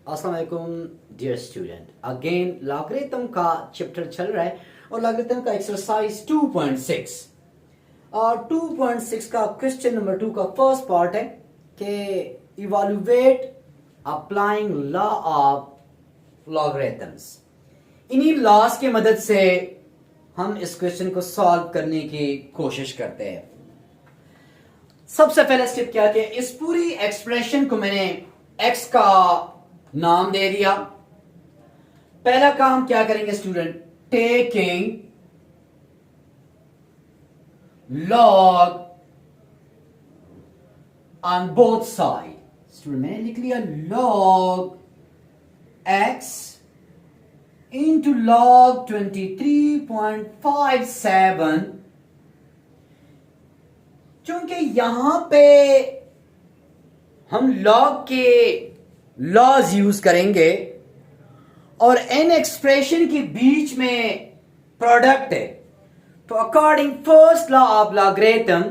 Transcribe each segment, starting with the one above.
अस्सलाम वालेकुम dear student, again logarithm का चैप्टर चल रहा है और लॉगरिथम का एक्सरसाइज 2.6 और 2.6 का क्वेश्चन नंबर 2 का फर्स्ट पार्ट है कि evaluate applying law of logarithms. इन्हीं लॉज की मदद से हम इस क्वेश्चन को सॉल्व करने की कोशिश करते हैं। सबसे पहला स्टेप क्या कि इस पूरी एक्सप्रेशन को मैंने x का नाम दे दिया। पहला काम क्या करेंगे student, taking log on both side. Student मैंने लिख लिया लॉग x इंटू लॉग 23.57। चूंकि यहां पे हम लॉग के लॉज यूज करेंगे और एन एक्सप्रेशन के बीच में प्रोडक्ट है, तो according first law of logarithm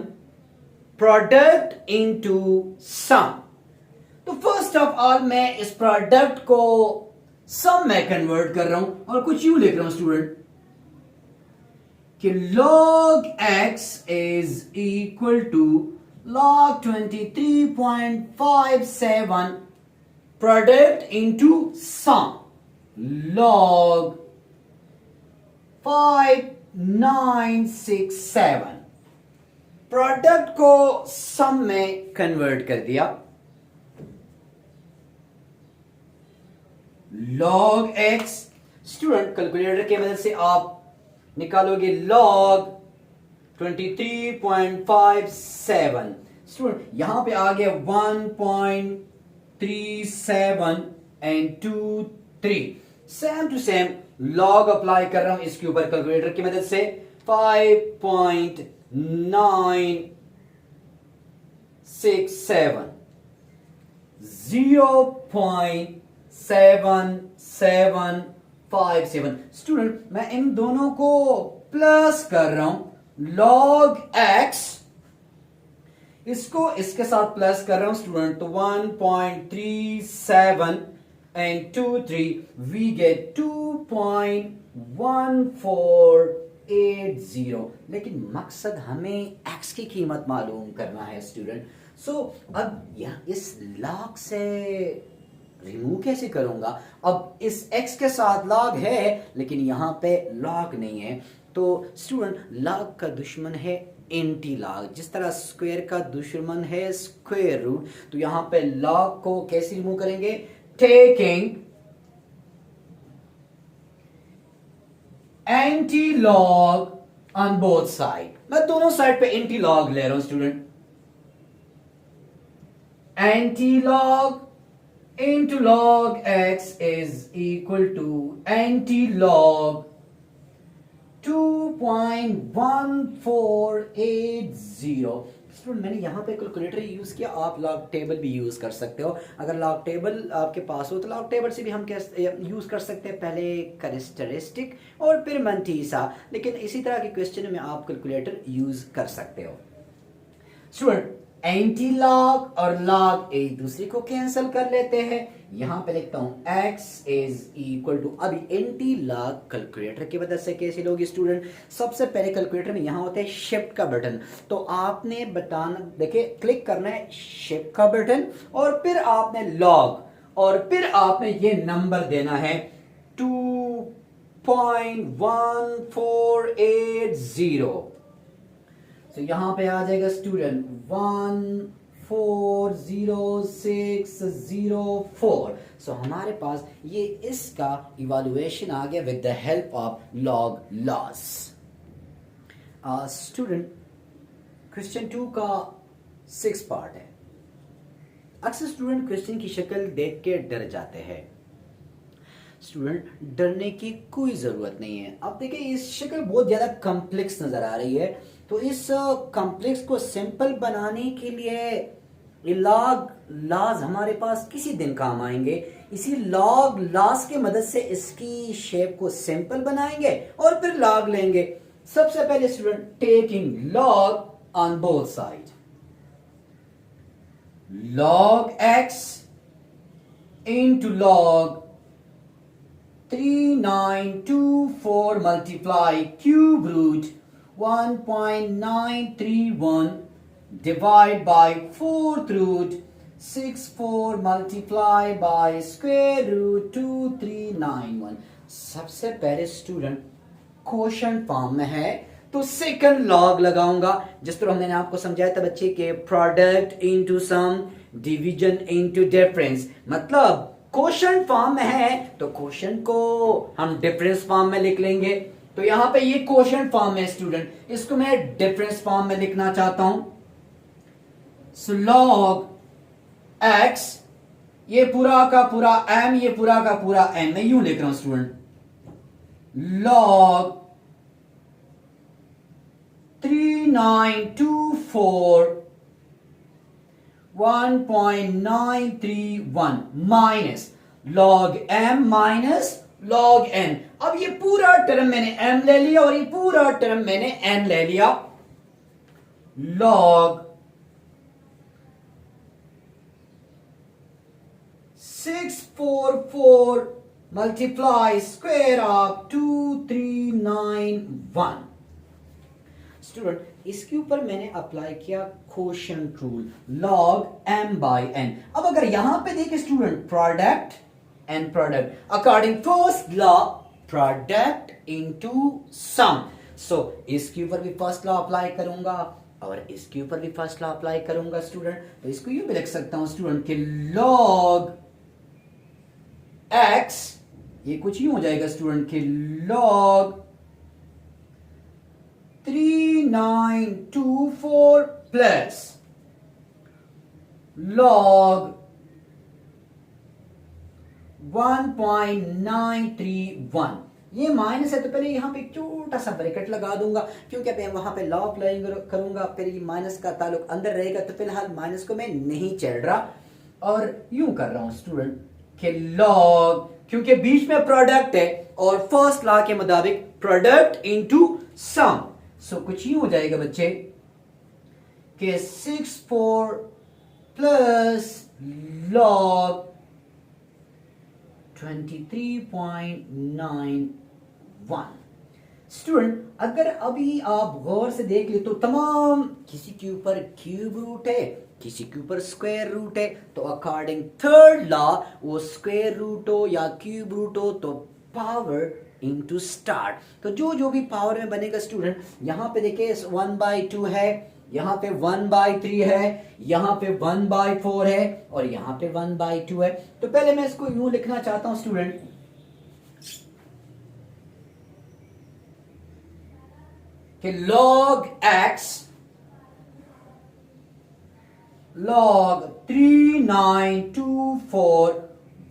product into sum. तो फर्स्ट ऑफ ऑल मैं इस प्रोडक्ट को सम में कन्वर्ट कर रहा हूं और कुछ यूं लिख रहा हूं स्टूडेंट कि log x is equal to log 23.57 product into sum log 5967। Product को सम में कन्वर्ट कर दिया। log x स्टूडेंट कैलकुलेटर की मदद से आप निकालोगे log 23.57। स्टूडेंट यहां पे आ गया 1.37 and 23। Same to same log apply कर रहा हूं इसके ऊपर कैलकुलेटर की मदद से 5.967 0.7757। स्टूडेंट मैं इन दोनों को प्लस कर रहा हूं, log x इसको इसके साथ प्लस कर रहा हूं स्टूडेंट, तो 1.37 एंड 23 वी गेट 2.1480। लेकिन मकसद हमें x की कीमत मालूम करना है स्टूडेंट। सो अब यह इस log से रिमूव कैसे करूंगा। अब इस x के साथ log है लेकिन यहां पे log नहीं है, तो स्टूडेंट log का दुश्मन है एंटी log। जिस तरह स्क्वायर का दुश्मन है स्क्वायर रूट, तो यहां पे log को कैसे रिमूव करेंगे, taking anti log on both side. मैं दोनों साइड पे एंटी log ले रहा हूं student, anti log into log x is equal to anti-log 2.1480। Student मैंने यहां पे कैलकुलेटर यूज किया, आप लॉग टेबल भी यूज कर सकते हो। अगर लॉग टेबल आपके पास हो तो लॉग टेबल से भी हम यूज कर सकते हैं, पहले कैरेक्टरिस्टिक और फिर मंथीसा। लेकिन इसी तरह के क्वेश्चन में आप कैलकुलेटर यूज कर सकते हो। स्टूडेंट एंटी लॉग और लॉग एक दूसरे को कैंसिल कर लेते हैं। यहां पे लिखता हूं x इज इक्वल टू, अभी एंटी लॉग कैलकुलेटर की मदद से कैसे लोगे स्टूडेंट। सबसे पहले कैलकुलेटर में यहां होता है शिफ्ट का बटन, तो आपने बताना देखिए क्लिक करना है शिफ्ट का बटन और फिर आपने लॉग और फिर आपने ये नंबर देना है 2.1480। तो यहां पे आ जाएगा स्टूडेंट 140604। सो हमारे पास ये इसका इवैल्यूएशन आ गया with the help of log loss. Student question 2 का 6 पार्ट है। अक्सर स्टूडेंट क्वेश्चन की शक्ल देख के डर जाते हैं। स्टूडेंट डरने की कोई जरूरत नहीं है। अब देखिए इस शक्ल बहुत ज्यादा कॉम्प्लेक्स नजर आ रही है, तो इस कॉम्प्लेक्स को सिंपल बनाने के लिए लॉग लॉज हमारे पास किसी दिन काम आएंगे। इसी लॉग लॉज की मदद से इसकी शेप को सिंपल बनाएंगे और फिर लॉग लेंगे। सबसे पहले student taking log on both side, log x into log 3924 multiply cube root 1.931 divide by fourth root 64 multiply by square root 2391। सबसे पहले स्टूडेंट क्वोशंट फॉर्म में है तो सेकंड लॉग लगाऊंगा। जिस तरह मैंने आपको समझाया था बच्चे के प्रोडक्ट इनटू सम, डिवीजन इनटू डिफरेंस, मतलब क्वोशंट फॉर्म में है तो क्वोशंट को हम डिफरेंस फॉर्म में लिख लेंगे। तो यहां पे ये क्वोशंट फॉर्म में स्टूडेंट, इसको मैं डिफरेंस फॉर्म में लिखना चाहता हूं। सो लॉग x, ये पूरा का पूरा m, ये पूरा का पूरा n, मैं यूं लिख रहा हूं student, log 3924 1.931 minus log m minus log n। अब ये पूरा टर्म मैंने m ले लिया और ये पूरा टर्म मैंने n ले लिया। log 644 multiply square of 2391। Student इसके ऊपर मैंने अप्लाई किया quotient rule log m by n। अब अगर यहां पे देखें student product and product according first law product into sum, so इसके ऊपर भी फर्स्ट लॉ अप्लाई करूंगा और इसके ऊपर भी फर्स्ट लॉ अप्लाई करूंगा स्टूडेंट। तो इसको यूं भी लिख सकता हूं स्टूडेंट कि log x, ये कुछ यूं हो जाएगा स्टूडेंट कि log 3924 प्लस log 1.931। ये माइनस है तो पहले यहां पे छोटा सा ब्रैकेट लगा दूंगा क्योंकि अब वहां पे लॉ अप्लाई करूंगा, फिर ये माइनस का ताल्लुक अंदर रहेगा तो फिलहाल माइनस को मैं नहीं छेड़ रहा और यूं कर रहा हूं स्टूडेंट कि log, क्योंकि बीच में प्रोडक्ट है और फर्स्ट लॉ के मुताबिक प्रोडक्ट इनटू सम, सो कुछ यूं हो जाएगा बच्चे कि 64 प्लस log 23.91। स्टूडेंट अगर अभी आप गौर से देख ले तो तमाम, किसी के ऊपर क्यूब रूट है, किसी के ऊपर स्क्वायर रूट है, तो अकॉर्डिंग थर्ड लॉ वो स्क्वायर रूट हो या क्यूब रूट हो तो पावर इनटू स्टार्ट, तो जो जो भी पावर में बनेगा स्टूडेंट, यहां पे देखिए 1/2 है, यहां पे 1/3 है, यहां पे 1/4 है और यहां पे 1/2 है। तो पहले मैं इसको यूं लिखना चाहता हूं स्टूडेंट कि log x log 3924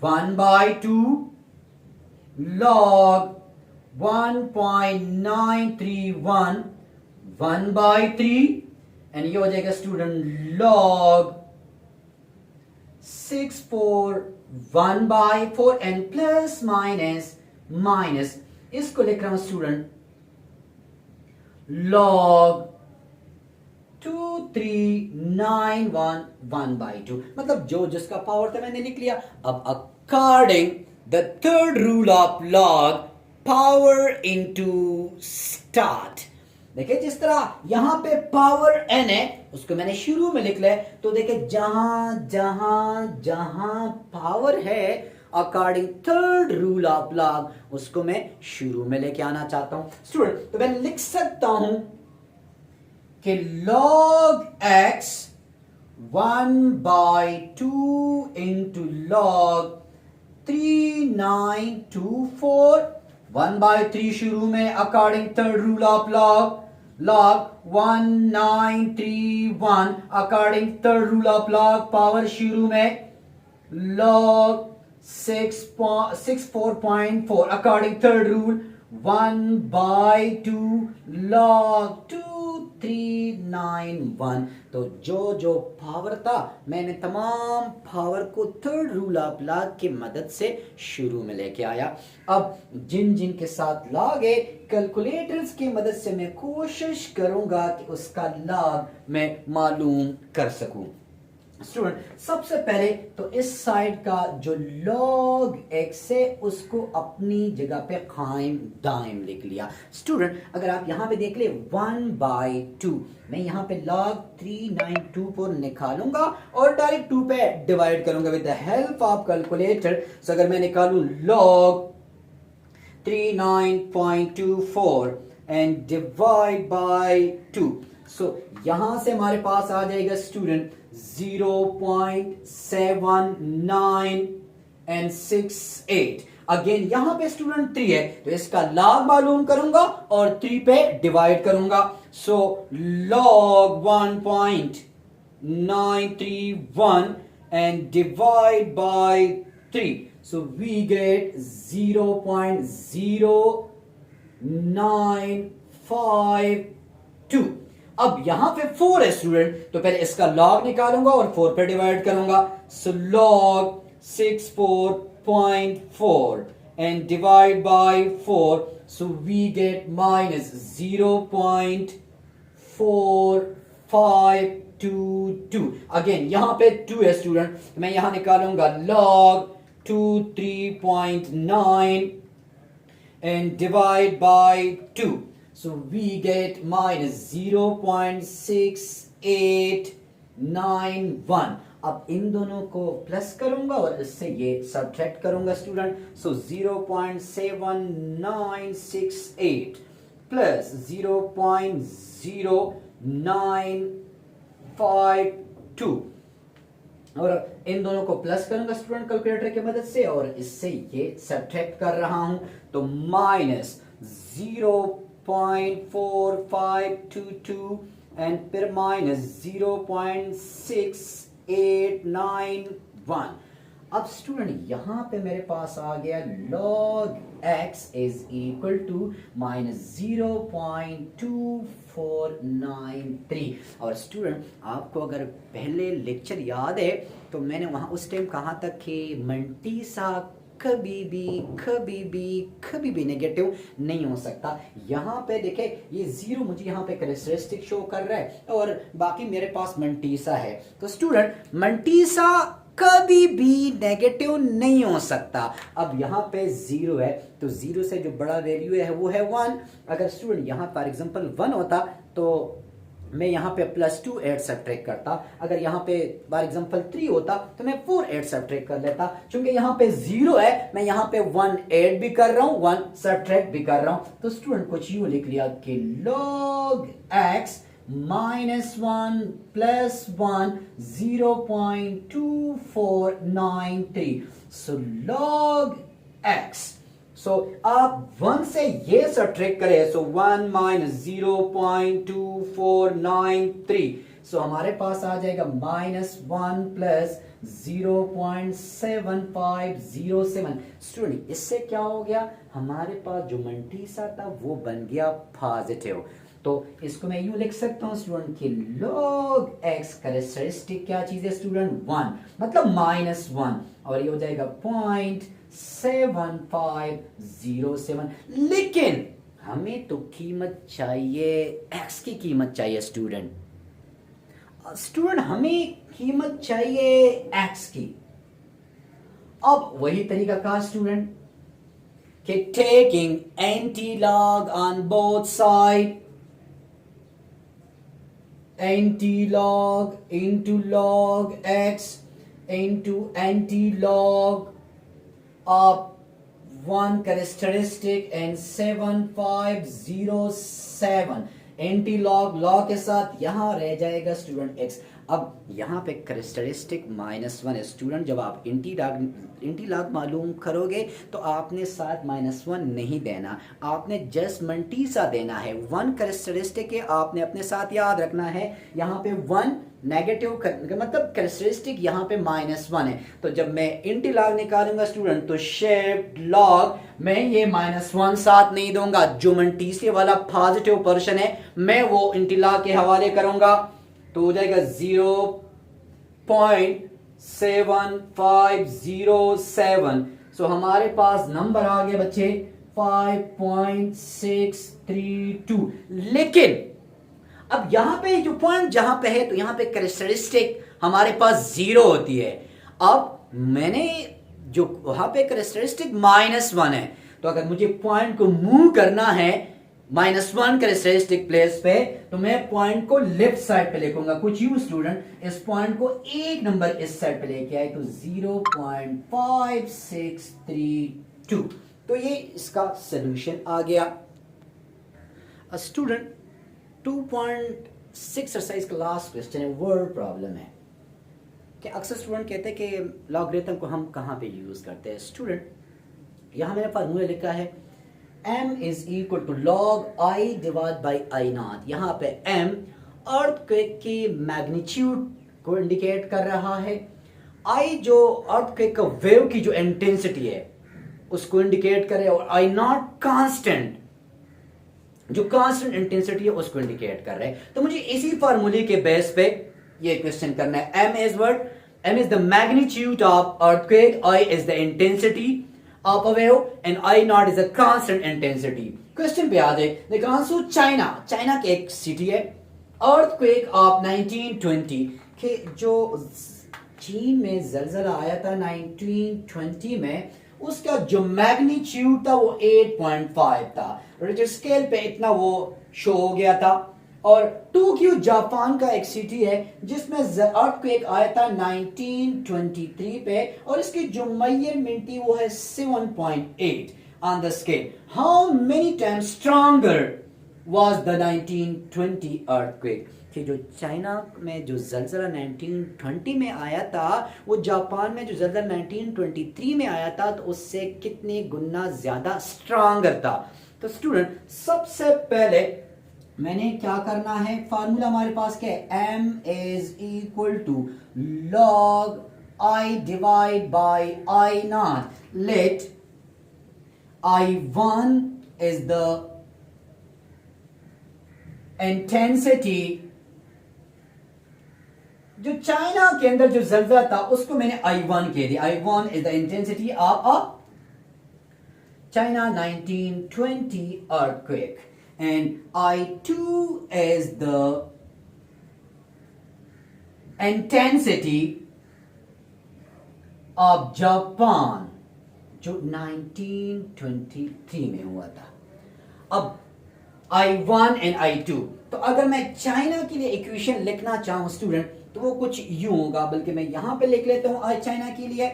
1/2 log 1.931 1/3 and ये हो जाएगा student log 64 1/4 and plus minus minus, इसको लिख रहा हूं स्टूडेंट log 2391 1/2, मतलब जो जिसका पावर था मैंने लिख लिया। अब according the third rule of log power into start, देखिए जिस तरह यहां पे पावर n है उसको मैंने शुरू में लिख लिया, तो देखिए जहां जहां जहां पावर है according third rule of log उसको मैं शुरू में लेके आना चाहता हूं स्टूडेंट। तो मैं लिख सकता हूं कि log x 1/2 into log 3924 1/3 शुरू में according third rule of log 1931 according third rule of log power शुरू में log 64.4 according third rule 1/2 log 2391। तो जो जो पावर था मैंने तमाम पावर को थर्ड रूल ऑफ log की मदद से शुरू में लेके आया। अब जिन जिन के साथ log है कैलकुलेटर्स की मदद से मैं कोशिश करूंगा कि उसका log मैं मालूम कर सकूं स्टूडेंट सबसे पहले तो इस साइड का जो log x है उसको अपनी जगह पे कायम दायम लिख लिया। स्टूडेंट अगर आप यहां पे देख ले 1/2 मैं यहां पे log 3924 निकालूंगा और डायरेक्ट 2 पे डिवाइड करूंगा with the help of calculator. So अगर मैं निकालूं log 39.24 and divide by 2, so यहां से हमारे पास आ जाएगा स्टूडेंट 0.79 एंड 68। अगेन यहां पे स्टूडेंट 3 है तो इसका log मालूम करूंगा और 3 पे डिवाइड करूंगा। So log 1.931 and divide bye 3, so we get 0.0952। अब यहां पे 4 है स्टूडेंट तो पहले इसका log निकालूंगा और 4 पे डिवाइड करूंगा। So log 64.4 and divide by 4, so we get minus 0.4522। Again यहां पे 2 है स्टूडेंट मैं यहां निकालूंगा log 23.9 and divide by 2, so we get minus 0.6891। अब इन दोनों को प्लस करूंगा और इससे ये सब्ट्रैक्ट करूंगा स्टूडेंट। सो 0.7968 प्लस 0.0952 और इन दोनों को प्लस करूंगा स्टूडेंट कैलकुलेटर की मदद से और इससे ये सब्ट्रैक्ट कर रहा हूं तो माइनस 0.4522 एंड फिर माइनस 0.6891। अब स्टूडेंट यहां पे मेरे पास आ गया log x is equal to minus 0.2493। और स्टूडेंट आपको अगर पहले लेक्चर याद है तो मैंने वहां उस टाइम कहा था कि मंटीसा कभी भी नेगेटिव नहीं हो सकता। यहाँ पे देखे ये 0 मुझे यहाँ पे कैरेक्टरिस्टिक शो कर रहा है और बाकी मेरे पास मंटीसा है। तो स्टूडेंट मंटीसा कभी भी नेगेटिव नहीं हो सकता। अब यहाँ पे 0 है तो 0 से जो बड़ा वैल्यू है वो है 1। अगर स्टूडेंट यहाँ फॉर एग्जांपल 1 होता तो मैं यहाँ पे +2 8 सब्ट्रैक्ट करता। अगर यहाँ पे फॉर एग्जांपल 3 होता तो मैं 4 8 सब्ट्रैक्ट कर लेता। क्योंकि यहाँ पे 0 है मैं यहाँ पे 1 ऐड भी कर रहा हूँ 1 सब्ट्रैक्ट भी कर रहा हूँ। तो स्टूडेंट कुछ यूं लिख लिया कि log x -1 + 1 0.2493। सो log x, सो आप 1 से ये सब्ट्रैक्ट करें सो 1 - 0.2493। सो हमारे पास आ जाएगा -1 + 0.7507। स्टूडेंट इससे क्या हो गया हमारे पास जो मंटीसा था वो बन गया पॉजिटिव। तो इसको मैं यूं लिख सकता हूं स्टूडेंट कि log x कैरेक्टरिस्टिक क्या चीज है स्टूडेंट 1 मतलब -1 और ये हो जाएगा 0.7507। लेकिन हमें तो कीमत चाहिए x की कीमत चाहिए स्टूडेंट हमें कीमत चाहिए x की। अब वही तरीका का स्टूडेंट कि taking anti-log on both side, anti-log into log x into anti-log of 1 characteristic and 7507। anti-log log के साथ यहां रह जाएगा स्टूडेंट x। अब यहाँ पे कैरेक्टरिस्टिक -1 है स्टूडेंट। जब आप इंटी-लॉग मालूम करोगे तो आपने साथ -1 नहीं देना, आपने जस्ट मंटीसा देना है। 1 कैरेक्टरिस्टिक है आपने अपने साथ याद रखना है। यहाँ पे 1 नेगेटिव मतलब कैरेक्टरिस्टिक यहाँ पे -1 है। तो जब मैं इंटी-लॉग निकालूंगा स्टूडेंट तो शेप्ड लॉग मैं ये -1 साथ नहीं दूंगा। जो मंटीसे वाला पॉजिटिव पोर्शन है मैं वो इंटी-लॉग के हवाले करूंगा तो हो जाएगा 0.7507। सो हमारे पास नंबर आ गया बच्चे 5.632। लेकिन अब यहां पे जो पॉइंट जहां पे है तो यहां पे कैरेक्टरिस्टिक हमारे पास 0 होती है। अब मैंने जो वहां पे कैरेक्टरिस्टिक -1 है, तो अगर मुझे पॉइंट को मूव करना है -1 कैरेक्टरिस्टिक प्लेस पे, तो मैं पॉइंट को लेफ्ट साइड पे लिखूंगा। कुछ यू स्टूडेंट इस पॉइंट को एक नंबर इस साइड पे लेके आए, तो 0.5632, तो ये इसका सोल्यूशन आ गया। स्टूडेंट 2.6 एक्सरसाइज का लास्ट क्वेश्चन है, वर्ड प्रॉब्लम है कि अक्सर स्टूडेंट कहते हैं कि लॉगरिथम को हम कहाँ पे यूज करते हैं। स्टूडेंट यहाँ मैंने फार्मूला लिखा है m is equal to log i divide by I naught. यहाँ पे m अर्थक्वेक की मैग्नीट्यूड को इंडिकेट कर रहा है, i जो अर्थक्वेक का वेव की जो इंटेंसिटी है उसको इंडिकेट करे, और आई नॉट कांस्टेंट जो कांस्टेंट इंटेंसिटी है उसको इंडिकेट कर रहे हैं। तो मुझे इसी फार्मूले के बेस पे ये क्वेश्चन करना है। m is the magnitude of earthquake, I is the intensity of a wave, and I naught is a constant intensity। Question पे आ जाए, देखो आंसर चाइना की एक सिटी है। अर्थक्वेक ऑफ 1920 के जो चीन में जलजला आया था 1920 में, उसका जो मैग्नीट्यूड था वो 8.5 था। रिक्टर स्केल पे इतना वो शो हो गया था। और टोक्यो जापान का एक सिटी है जिसमें अर्थक्वेक आया था 1923 पे, और इसकी जो मेजरमेंट थी वो है 7.8 on the scale. How many times stronger was the 1920 earthquake? कि जो चाइना में जो जलजला 1920 में आया था, वो जापान में जो जलजला 1923 में आया था, तो उससे कितने गुना ज्यादा स्ट्रॉन्गर था। तो स्टूडेंट सबसे पहले मैंने क्या करना है, फार्मूला हमारे पास क्या है, m is equal to log i divide by I naught. Let I1 is the intensity. जो चाइना के अंदर जो जलजला था उसको मैंने I1 कह दिया। I1 is the intensity of a China 1920 earthquake, and I2 is the intensity of Japan जो 1923 में हुआ था। अब I1 and I2, तो अगर मैं चाइना के लिए इक्वेशन लिखना चाहूं स्टूडेंट, तो वो कुछ यूं होगा, बल्कि मैं यहां पे लिख लेता हूं चाइना के लिए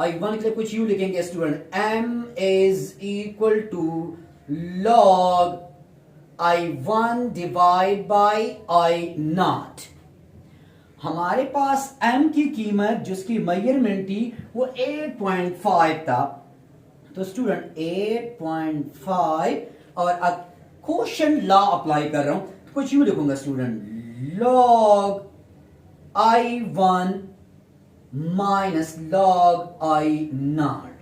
I1 के लिए कुछ यूं लिखेंगे student, m is equal to log I1 divide by I naught. हमारे पास m की कीमत जिसकी मेजरमेंट थी वो 8.5 था, तो स्टूडेंट 8.5, और अब क्वोशंट लॉ अप्लाई कर रहा हूं, तो कुछ यूं लिखूंगा student, log I1 minus log I naught.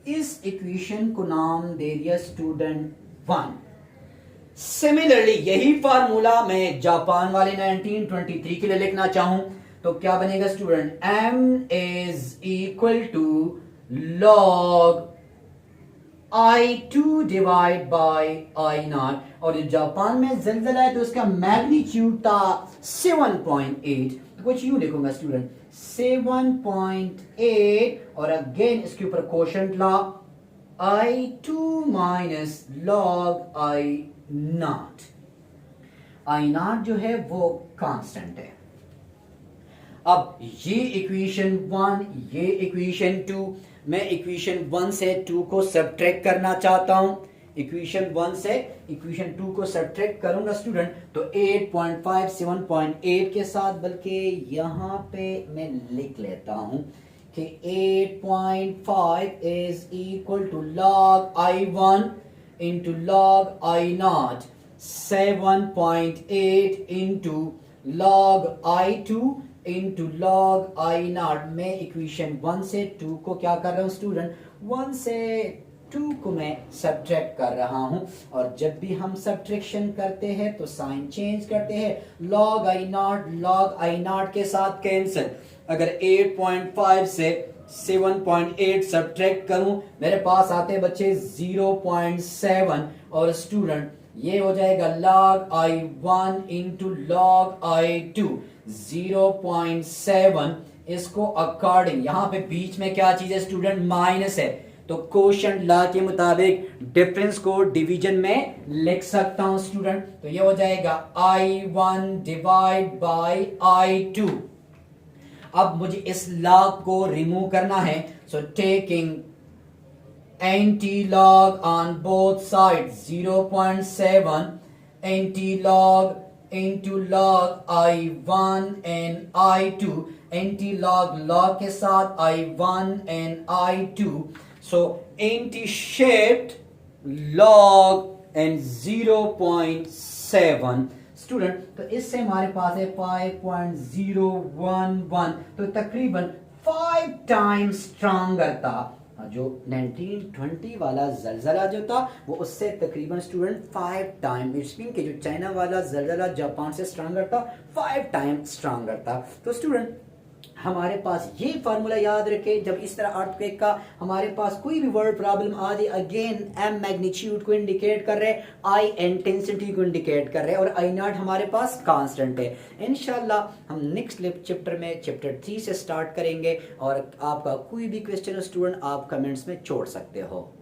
इस इक्वेशन को नाम दे दिया स्टूडेंट 1। सिमिलरली यही फार्मूला मैं जापान वाले 1923 के लिए लिखना चाहूं, तो क्या बनेगा student, m is equal to log I2 divide by I naught. और जापान में जलजला है तो उसका मैग्नीट्यूड था 7.8, तो कुछ यूं लिखूंगा स्टूडेंट 7.8, और अगेन इसके ऊपर quotient law I2 minus log I not. I not जो है वो कांस्टेंट है। अब ये इक्वेशन 1, ये इक्वेशन 2, मैं इक्वेशन 1 से 2 को सब्ट्रैक्ट करना चाहता हूं। इक्वेशन 1 से इक्वेशन 2 को सब्ट्रैक्ट करूंगा स्टूडेंट, तो 8.5 7.8 के साथ, बल्कि यहां पे मैं लिख लेता हूं कि 8.5 is equal to log I1 into log I naught, 7.8 into log I2 into log I naught. मैं इक्वेशन 1 से 2 को क्या कर रहा हूं स्टूडेंट, 1 से 2 को मैं सब्ट्रैक्ट कर रहा हूं, और जब भी हम सब्ट्रैक्शन करते हैं तो साइन चेंज करते हैं। लॉग आई नॉट के साथ कैंसिल। अगर 8.5 से 7.8 सब्ट्रैक्ट करूं, मेरे पास आते हैं बच्चे 0.7, और स्टूडेंट ये हो जाएगा log I1 into log I2, 0.7 इसको अकॉर्डिंग, यहां पे बीच में क्या चीज है स्टूडेंट, माइनस है, तो कोशेंट लॉ के मुताबिक डिफरेंस को डिवीजन में लिख सकता हूं स्टूडेंट, तो ये हो जाएगा I1 डिवाइड बाय I2। अब मुझे इस लॉग को रिमूव करना है, so taking anti-log on both sides 0.7 anti-log into log I1 and I2, anti-log log के साथ I1 and I2, so anti-shaped log and 0.7 student, तो इससे हमारे पास है 5.011, तो तकरीबन 5 टाइम्स स्ट्रॉन्गर था। जो 1920 वाला जलजला जो था वो उससे तकरीबन स्टूडेंट 5 टाइम, इट्स मीन कि जो चाइना वाला जलजला जापान से स्ट्रॉन्गर था 5 टाइम स्ट्रॉन्गर था। तो स्टूडेंट हमारे पास ये फार्मूला याद रखें, जब इस तरह अर्थक्वेक का हमारे पास कोई भी वर्ड प्रॉब्लम आ जाए, अगेन एम मैग्नीट्यूड को इंडिकेट कर रहे हैं, आई इंटेंसिटी को इंडिकेट कर रहे हैं और आई नॉट हमारे पास कांस्टेंट है। इंशाल्लाह हम नेक्स्ट चैप्टर में चैप्टर 3 से स्टार्ट करेंगे और आपका कोई भी क्वेश्चन स्टूडेंट आप कमेंट्स में छोड़ सकते हो।